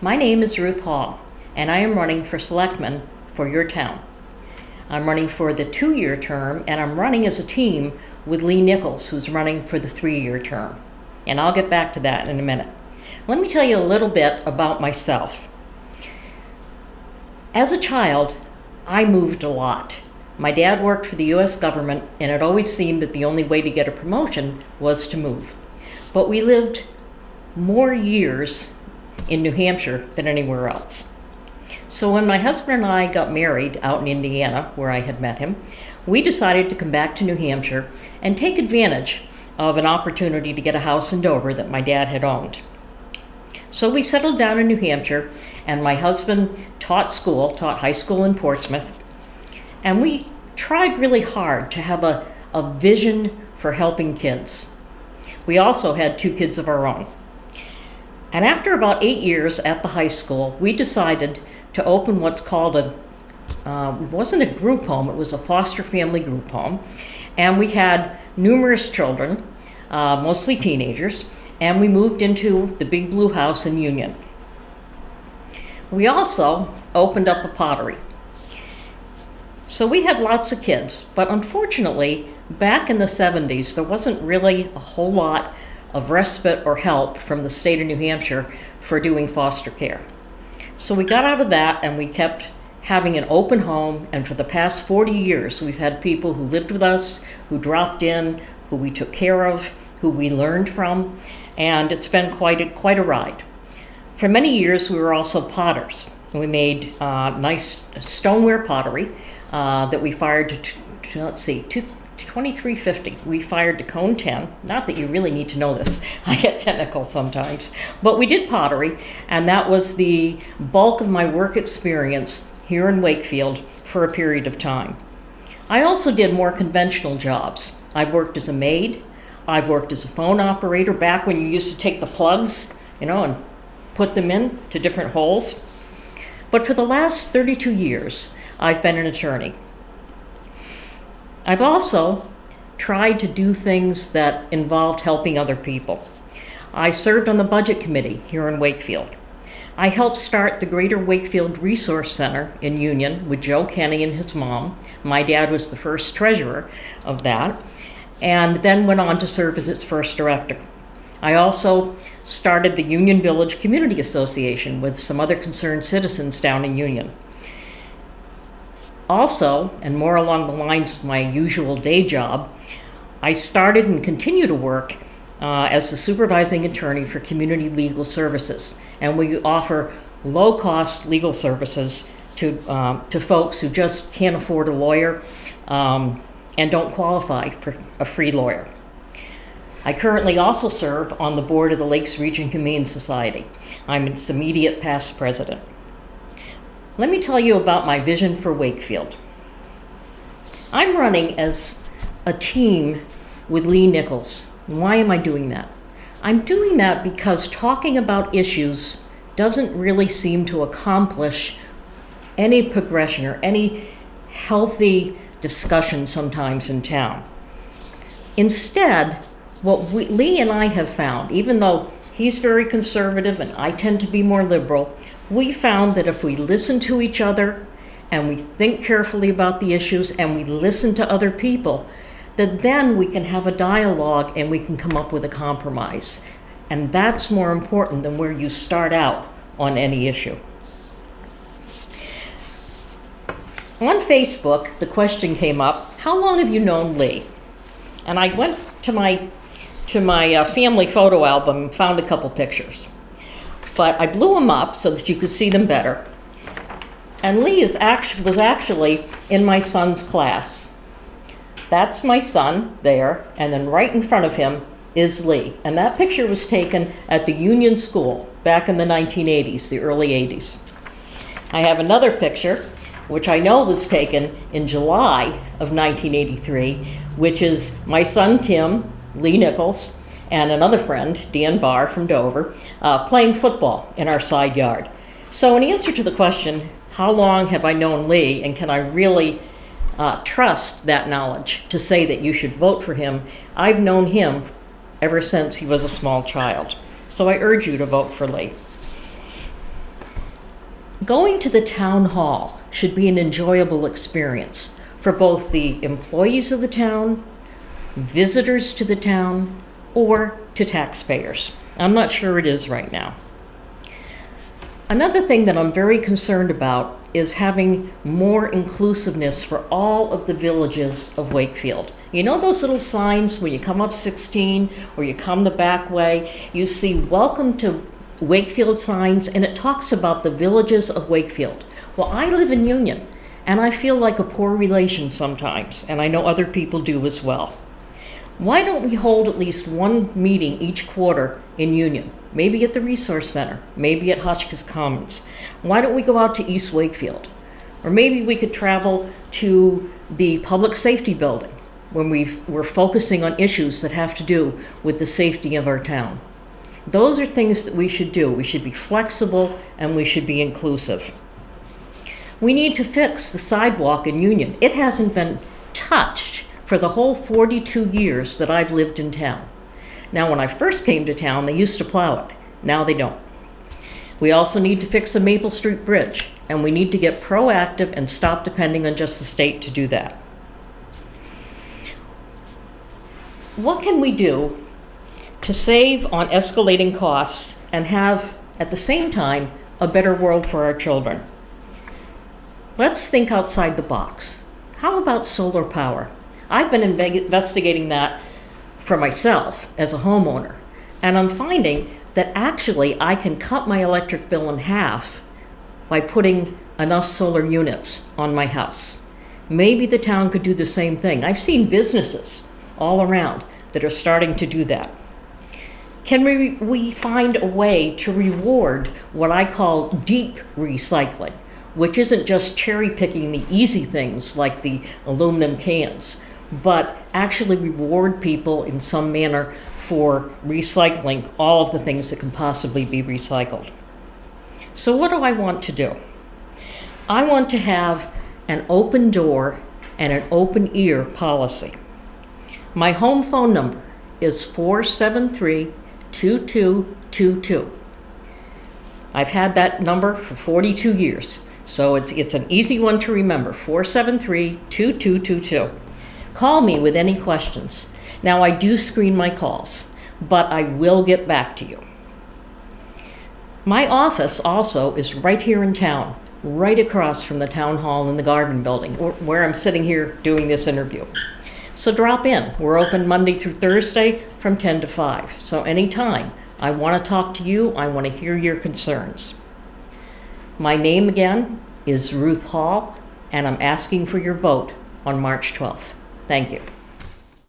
My name is Ruth Hall, and I am running for Selectmen for your town. I'm running for the 2-year term, and I'm running as a team with Lee Nichols, who's running for the 3-year term. And I'll get back to that in a minute. Let me tell you a little bit about myself. As a child, I moved a lot. My dad worked for the U.S. government, and it always seemed that the only way to get a promotion was to move. But we lived more years in New Hampshire than anywhere else. So when my husband and I got married out in Indiana, where I had met him, we decided to come back to New Hampshire and take advantage of an opportunity to get a house in Dover that my dad had owned. So we settled down in New Hampshire, and my husband taught high school in Portsmouth, and we tried really hard to have a vision for helping kids. We also had 2 kids of our own. And after about 8 years at the high school, we decided to open what's called it wasn't a group home, it was a foster family group home. And we had numerous children, mostly teenagers, and we moved into the big blue house in Union. We also opened up a pottery. So we had lots of kids, but unfortunately, back in the 70s, there wasn't really a whole lot of respite or help from the state of New Hampshire for doing foster care. So we got out of that and we kept having an open home, and for the past 40 years we've had people who lived with us, who dropped in, who we took care of, who we learned from, and it's been quite a ride. For many years we were also potters. We made nice stoneware pottery that we fired to 2350. We fired to cone 10. Not that you really need to know this. I get technical sometimes. But we did pottery, and that was the bulk of my work experience here in Wakefield for a period of time. I also did more conventional jobs. I've worked as a maid. I've worked as a phone operator back when you used to take the plugs, and put them in to different holes. But for the last 32 years, I've been an attorney. I've also tried to do things that involved helping other people. I served on the budget committee here in Wakefield. I helped start the Greater Wakefield Resource Center in Union with Joe Kenny and his mom. My dad was the first treasurer of that, and then went on to serve as its first director. I also started the Union Village Community Association with some other concerned citizens down in Union. Also, and more along the lines of my usual day job, I started and continue to work as the supervising attorney for Community Legal Services. And we offer low-cost legal services to folks who just can't afford a lawyer and don't qualify for a free lawyer. I currently also serve on the board of the Lakes Region Humane Society. I'm its immediate past president. Let me tell you about my vision for Wakefield. I'm running as a team with Lee Nichols. Why am I doing that? I'm doing that because talking about issues doesn't really seem to accomplish any progression or any healthy discussion sometimes in town. Instead, what Lee and I have found, even though he's very conservative and I tend to be more liberal, we found that if we listen to each other and we think carefully about the issues and we listen to other people, that then we can have a dialogue and we can come up with a compromise. And that's more important than where you start out on any issue. On Facebook, the question came up, how long have you known Lee? And I went to my family photo album and found a couple pictures. But I blew them up so that you could see them better. And Lee was actually in my son's class. That's my son there, and then right in front of him is Lee. And that picture was taken at the Union School back in the 1980s, the early 80s. I have another picture, which I know was taken in July of 1983, which is my son Tim, Lee Nichols, and another friend, Dan Barr from Dover, playing football in our side yard. So in answer to the question, how long have I known Lee, and can I really trust that knowledge to say that you should vote for him, I've known him ever since he was a small child. So I urge you to vote for Lee. Going to the town hall should be an enjoyable experience for both the employees of the town, visitors to the town, or to taxpayers. I'm not sure it is right now. Another thing that I'm very concerned about is having more inclusiveness for all of the villages of Wakefield. You know those little signs when you come up 16 or you come the back way, you see welcome to Wakefield signs, and it talks about the villages of Wakefield. Well, I live in Union, and I feel like a poor relation sometimes, and I know other people do as well. Why don't we hold at least one meeting each quarter in Union? Maybe at the Resource Center, maybe at Hotchkiss Commons. Why don't we go out to East Wakefield? Or maybe we could travel to the Public Safety Building when we're focusing on issues that have to do with the safety of our town. Those are things that we should do. We should be flexible and we should be inclusive. We need to fix the sidewalk in Union. It hasn't been touched for the whole 42 years that I've lived in town. Now, when I first came to town, they used to plow it. Now they don't. We also need to fix the Maple Street Bridge, and we need to get proactive and stop depending on just the state to do that. What can we do to save on escalating costs and have, at the same time, a better world for our children? Let's think outside the box. How about solar power? I've been investigating that for myself as a homeowner, and I'm finding that actually I can cut my electric bill in half by putting enough solar units on my house. Maybe the town could do the same thing. I've seen businesses all around that are starting to do that. Can we find a way to reward what I call deep recycling, which isn't just cherry picking the easy things like the aluminum cans, but actually reward people in some manner for recycling all of the things that can possibly be recycled? So what do I want to do? I want to have an open door and an open ear policy. My home phone number is 473-2222. I've had that number for 42 years, so it's an easy one to remember, 473-2222. Call me with any questions. Now, I do screen my calls, but I will get back to you. My office also is right here in town, right across from the town hall in the Garden Building, where I'm sitting here doing this interview. So drop in. We're open Monday through Thursday from 10 to 5. So anytime I want to talk to you, I want to hear your concerns. My name again is Ruth Hall, and I'm asking for your vote on March 12th. Thank you.